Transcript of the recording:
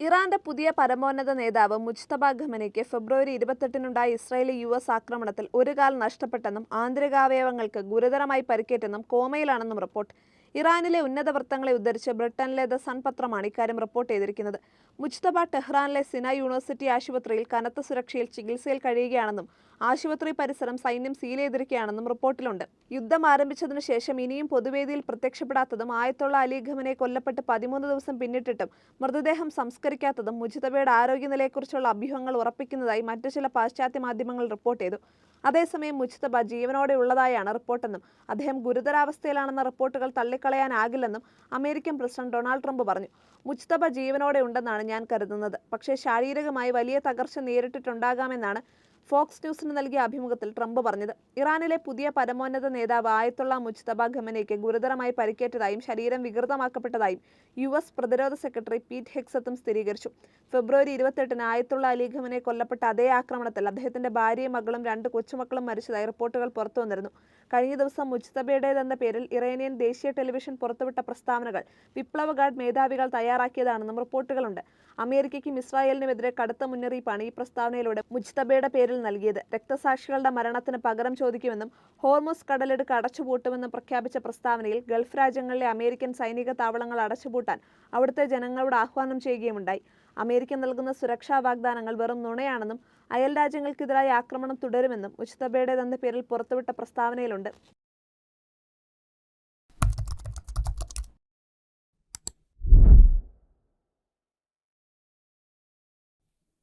ഇറാന്റെ പുതിയ പരമോന്നത നേതാവ് മുജ്തബ ഖമനയ്ക്ക് ഫെബ്രുവരി 28-നുണ്ടായ ഇസ്രായേലി യു.എസ്. ആക്രമണത്തിൽ ഒരു കാൽ നഷ്ടപ്പെട്ടെന്നും ആന്തരികാവയവങ്ങൾക്ക് ഗുരുതരമായി പരിക്കേറ്റെന്നും കോമയിലാണെന്നും റിപ്പോർട്ട്. ഇറാനിലെ ഉന്നത വൃത്തങ്ങളെ ഉദ്ധരിച്ച് ബ്രിട്ടനിലെ ദ സൺ പത്രമാണ് ഇക്കാര്യം റിപ്പോർട്ട് ചെയ്തിരിക്കുന്നത്. മുജ്തബ ടെഹ്റാനിലെ സിനായ് യൂണിവേഴ്സിറ്റി ആശുപത്രിയിൽ കനത്ത സുരക്ഷയിൽ ചികിത്സയിൽ കഴിയുകയാണെന്നും ആശുപത്രി പരിസരം സൈന്യം സീൽ ചെയ്തിരിക്കുകയാണെന്നും റിപ്പോർട്ടിലുണ്ട്. യുദ്ധം ആരംഭിച്ചതിനു ശേഷം ഇനിയും പൊതുവേദിയിൽ പ്രത്യക്ഷപ്പെടാത്തതും ആയത്തുള്ള അലി ഖമനെ കൊല്ലപ്പെട്ട് 13 ദിവസം പിന്നിട്ടിട്ടും മൃതദേഹം സംസ്കരിക്കാത്തതും മുജ്തബയുടെ ആരോഗ്യനിലയെക്കുറിച്ചുള്ള അഭ്യൂഹങ്ങൾ ഉറപ്പിക്കുന്നതായി മറ്റു ചില പാശ്ചാത്യ മാധ്യമങ്ങൾ റിപ്പോർട്ട് ചെയ്തു. അതേസമയം മുജ്തബ ജീവനോടെ ഉള്ളതായാണ് റിപ്പോർട്ടെന്നും അദ്ദേഹം ഗുരുതരാവസ്ഥയിലാണെന്ന റിപ്പോർട്ടുകൾ തള്ളിക്കളയാനാകില്ലെന്നും അമേരിക്കൻ പ്രസിഡന്റ് ഡൊണാൾഡ് ട്രംപ് പറഞ്ഞു. മുജ്തബ ജീവനോടെ ഉണ്ടെന്നാണ് ഞാൻ കരുതുന്നത്, പക്ഷേ ശാരീരികമായി വലിയ തകർച്ച നേരിട്ടിട്ടുണ്ടാകാമെന്നാണ് ഫോക്സ് ന്യൂസിന് നൽകിയ അഭിമുഖത്തിൽ ട്രംപ് പറഞ്ഞത്. ഇറാനിലെ പുതിയ പരമോന്നത നേതാവ് ആയത്തുള്ള മുജ്തബ ഖമനയ്ക്ക് ഗുരുതരമായി പരിക്കേറ്റതായും ശരീരം വികൃതമാക്കപ്പെട്ടതായും യു.എസ്. പ്രതിരോധ സെക്രട്ടറി പീറ്റ് ഹെഗ്സത്തും സ്ഥിരീകരിച്ചു. ഫെബ്രുവരി 28-ന് ആയത്തുള്ള അലി ഖമനെ കൊല്ലപ്പെട്ട അതേ ആക്രമണത്തിൽ അദ്ദേഹത്തിന്റെ ഭാര്യയും മകളും 2 കൊച്ചുമക്കളും മരിച്ചതായി റിപ്പോർട്ടുകൾ പുറത്തുവന്നിരുന്നു. കഴിഞ്ഞ ദിവസം മുജ്തബയുടേതെന്ന പേരിൽ ഇറാനിയൻ ദേശീയ ടെലിവിഷൻ പുറത്തുവിട്ട പ്രസ്താവനകൾ വിപ്ലവ ഗാർഡ് മേധാവികൾ തയ്യാറാക്കിയതാണെന്നും റിപ്പോർട്ടുകളുണ്ട്. അമേരിക്കയ്ക്കും ഇസ്രായേലിനുമെതിരെ കടുത്ത മുന്നറിയിപ്പാണ് ഈ പ്രസ്താവനയിലൂടെ മുജ്തബയുടെ പേരിൽ നൽകിയത്. രക്തസാക്ഷികളുടെ മരണത്തിന് പകരം ചോദിക്കുമെന്നും ഹോർമുസ് കടലിടുക്ക് അടച്ചുപൂട്ടുമെന്നും പ്രഖ്യാപിച്ച പ്രസ്താവനയിൽ ഗൾഫ് രാജ്യങ്ങളിലെ അമേരിക്കൻ സൈനിക താവളങ്ങൾ അടച്ചുപൂട്ടാൻ അവിടുത്തെ ജനങ്ങളോട് ആഹ്വാനം ചെയ്യുകയുമുണ്ടായി. അമേരിക്ക നൽകുന്ന സുരക്ഷാ വാഗ്ദാനങ്ങൾ വെറും നുണയാണെന്നും അയൽ രാജ്യങ്ങൾക്കെതിരായ ആക്രമണം തുടരുമെന്നും മുജ്തബയുടേതെന്ന പേരിൽ പുറത്തുവിട്ട പ്രസ്താവനയിലുണ്ട്.